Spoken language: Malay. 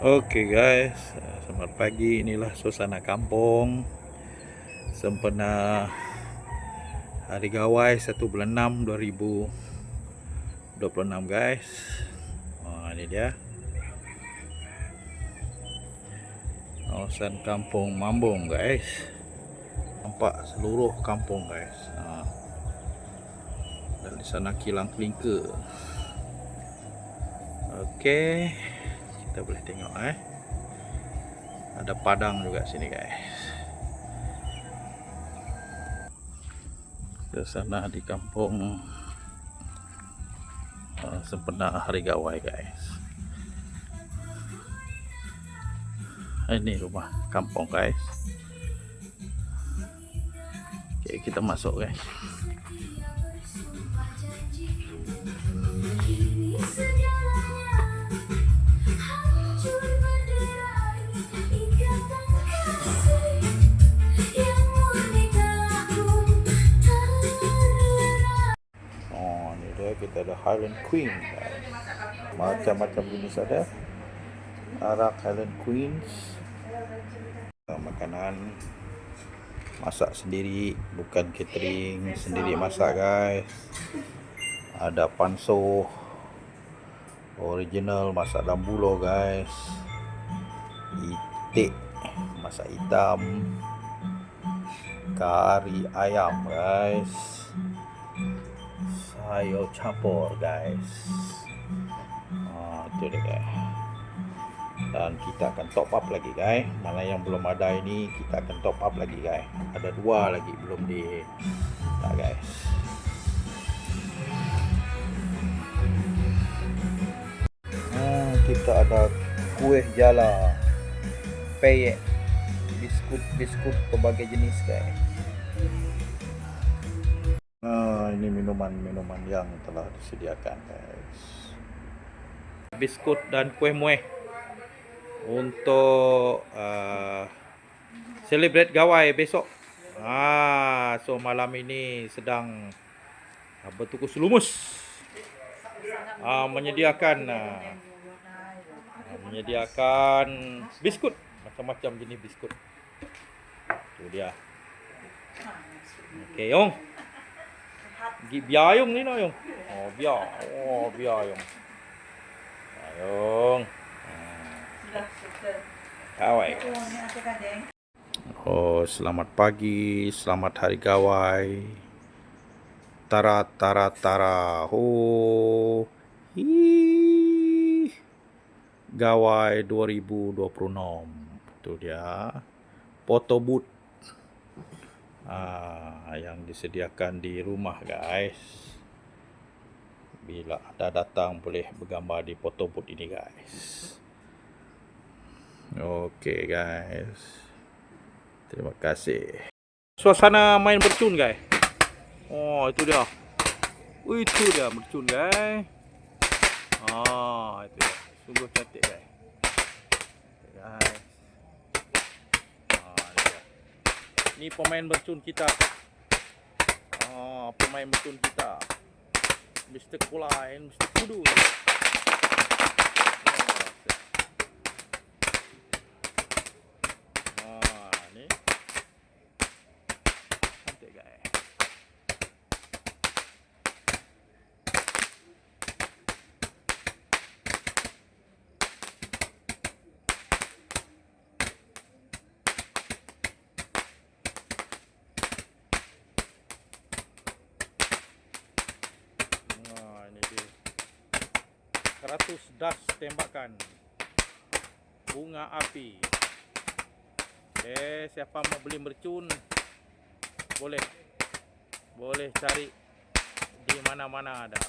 Oke guys, selamat pagi. Inilah suasana kampung sempena Hari Gawai 1 bulan 6 2026 guys. Ini dia kawasan kampung Mambung guys. Nampak seluruh kampung guys. Dan di sana kilang kelingka. Oke, kita boleh tengok ada padang juga sini guys. Ke sana di kampung sempena Hari Gawai guys. Ini rumah kampung guys. Oke, kita masuk guys. Ini dia, kita ada Highland Queen guys. Macam-macam jenis ada. Arak Highland Queens. Makanan masak sendiri, bukan catering, sendiri masak guys. Ada panso original masak dalam bulo guys. Itik masak hitam. Kari ayam guys. Sayur campur guys. Itu dia guys. Dan kita akan top up lagi guys. Mana yang belum ada ini kita akan top up lagi guys. Ada 2 lagi belum di guys. Kita ada kuih jala, peyek, biskut berbagai jenis guys. Ini minuman yang telah disediakan guys. Biskut dan kuih muih untuk celebrate Gawai besok. So malam ini sedang bertukus lumus menyediakan biskut, macam-macam jenis biskut. Itu dia. Okey, Yong. Biar Yong ni nak Yong. Biar Yong. Yong. Gawai. Selamat pagi, selamat Hari Gawai. Tara. Gawai 2026. Itu dia. Photo booth yang disediakan di rumah guys. Bila ada datang boleh bergambar di photo booth ini guys. Oke guys. Terima kasih. Suasana main bercun guys. Itu dia. Itu dia bercun guys. Itu dia. Sungguh cantik guys. Ini pemain bercun kita. Pemain bercun kita. Mr. Kulain, Mr. Kudu. Ni. Cantik guys. Ini dia 100 das tembakan bunga api. Siapa mau beli mercun boleh cari di mana-mana ada.